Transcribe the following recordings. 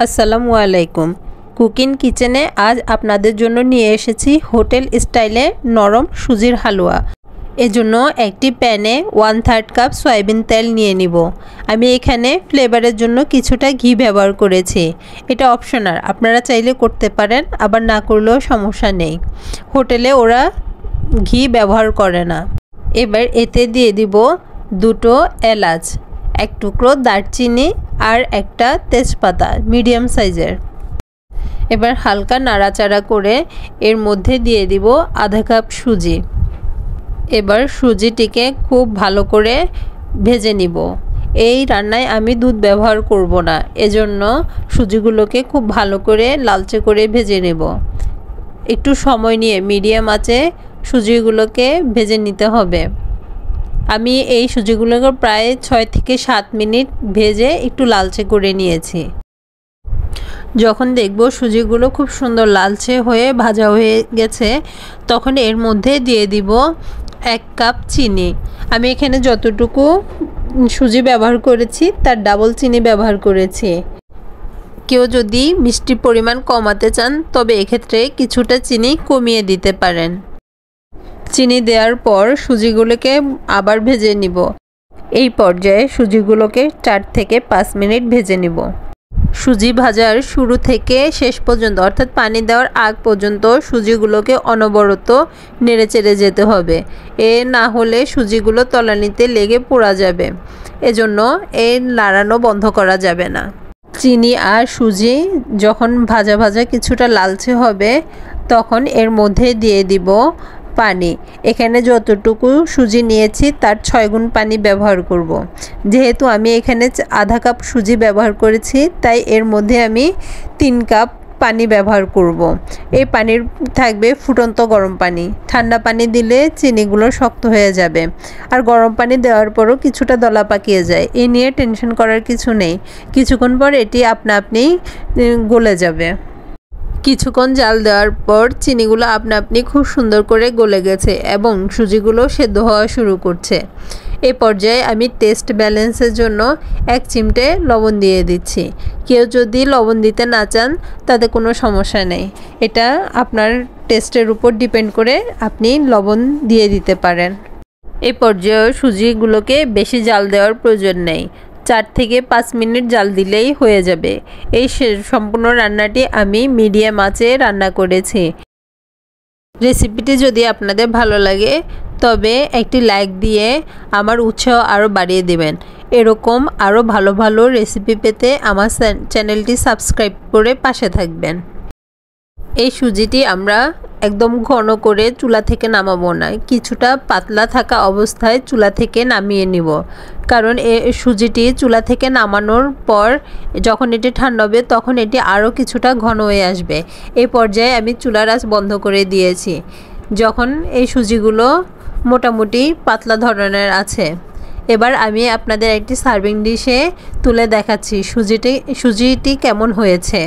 আসসালামু আলাইকুম। কুকিং কিচেনে আজ আপনাদের জন্য নিয়ে এসেছি হোটেল স্টাইলে নরম সুজির হালুয়া। এজন্য একটি প্যানে 1/3 কাপ সয়াবিন তেল নিয়ে নিব। আমি এখানে ফ্লেভারের জন্য কিছুটা ঘি ব্যবহার করেছি। এটা অপশনাল, আপনারা চাইলে করতে পারেন, আবার না করলেও সমস্যা নেই। হোটেলে ওরা ঘি ব্যবহার করে না। এবার এতে দিয়ে দিব 2টো এলাচ, 1 টুকরো দারচিনি আর একটা তেজপাতা মিডিয়াম সাইজের। এবার হালকা নাড়াচাড়া করে এর মধ্যে দিয়ে দিব আধা কাপ সুজি। এবার সুজিটিকে খুব ভালো করে ভেজে নিব। এই রান্নায় আমি দুধ ব্যবহার করব না, এজন্য সুজিগুলোকে খুব ভালো করে লালচে করে ভেজে নেব। একটু সময় নিয়ে মিডিয়াম আঁচে সুজিগুলোকে ভেজে নিতে হবে। আমি এই সুজিগুলোকে প্রায় 6 থেকে 7 মিনিট ভেজে একটু লালচে করে নিয়েছি। যখন দেখব সুজিগুলো খুব সুন্দর লালচে হয়ে ভাজা হয়ে গেছে, তখন এর মধ্যে দিয়ে দিব 1 কাপ চিনি। আমি এখানে যতটুকু সুজি ব্যবহার করেছি তার ডাবল চিনি ব্যবহার করেছি। কেউ যদি মিষ্টির পরিমাণ কমাতে চান তবে এক্ষেত্রে কিছুটা চিনি কমিয়ে দিতে পারেন। চিনি দেওয়ার পর সুজিগুলোকে আবার ভেজে নিব। এই পর্যায়ে সুজিগুলোকে 4 থেকে 5 মিনিট ভেজে নিব। সুজি ভাজার শুরু থেকে শেষ পর্যন্ত অর্থাৎ পানি দেওয়ার আগ পর্যন্ত সুজিগুলোকে অনবরত নেড়েচেড়ে যেতে হবে। না হলে সুজিগুলো তলানিতে লেগে পোড়া যাবে, এজন্য নাড়ানো বন্ধ করা যাবে না। চিনি আর সুজি যখন ভাজা ভাজা কিছুটা লালচে হবে, তখন এর মধ্যে দিয়ে দিব পানি। এখানে যতটুকু সুজি নিয়েছি তার 6 গুণ পানি ব্যবহার করব। যেহেতু আমি এখানে আধা কাপ সুজি ব্যবহার করেছি, তাই এর মধ্যে আমি 3 কাপ পানি ব্যবহার করব। এই পানির থাকবে ফুটন্ত গরম পানি। ঠান্ডা পানি দিলে চিনিগুলো শক্ত হয়ে যাবে, আর গরম পানি দেওয়ার পরও কিছুটা দলা পাকিয়ে যায়। এ নিয়ে টেনশন করার কিছু নেই, কিছুক্ষণ পর এটি আপনা আপনি গলে যাবে। কিছুক্ষণ জাল দেওয়ার পর চিনিগুলো আপনা আপনি খুব সুন্দর করে গলে গেছে এবং সুজিগুলো সেদ্ধ হওয়া শুরু করছে। এই পর্যায়ে আমি টেস্ট ব্যালেন্সের জন্য 1 চিমটে লবণ দিয়ে দিচ্ছি। কেউ যদি লবণ দিতে না চান তাতে কোনো সমস্যা নেই, এটা আপনার টেস্টের উপর ডিপেন্ড করে আপনি লবণ দিয়ে দিতে পারেন। এই পর্যায়ে সুজিগুলোকে বেশি জাল দেওয়ার প্রয়োজন নেই, 4 থেকে 5 মিনিট জাল দিলেই হয়ে যাবে। এই সম্পূর্ণ রান্নাটি আমি মিডিয়াম আঁচে রান্না করেছি। রেসিপিটি যদি আপনাদের ভালো লাগে তবে একটি লাইক দিয়ে আমার উৎসাহ আরও বাড়িয়ে দেবেন। এরকম আরও ভালো ভালো রেসিপি পেতে আমার চ্যানেলটি সাবস্ক্রাইব করে পাশে থাকবেন। এই সুজিটি আমরা একদম ঘন করে চুলা থেকে নামাবো না, কিছুটা পাতলা থাকা অবস্থায় চুলা থেকে নামিয়ে নিব। কারণ এই সুজিটি চুলা থেকে নামানোর পর যখন এটি ঠান্ডা হবে তখন এটি আরও কিছুটা ঘন হয়ে আসবে। এই পর্যায়ে আমি চুলার আঁচ বন্ধ করে দিয়েছি। যখন এই সুজিগুলো মোটামুটি পাতলা ধরনের আছে, এবার আমি আপনাদের একটি সার্ভিং ডিশে তুলে দেখাচ্ছি সুজিটি কেমন হয়েছে।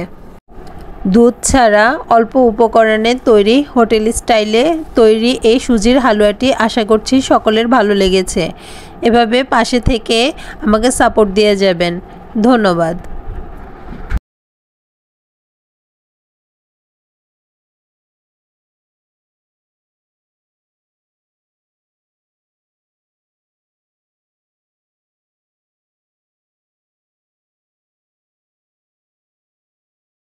দুধ ছাড়া অল্প উপকরণে তৈরি হোটেল স্টাইলে তৈরি এই সুজির হালুয়াটি আশা করছি সকলের ভালো লেগেছে। এভাবে পাশে থেকে আমাকে সাপোর্ট দিয়ে যাবেন। ধন্যবাদ।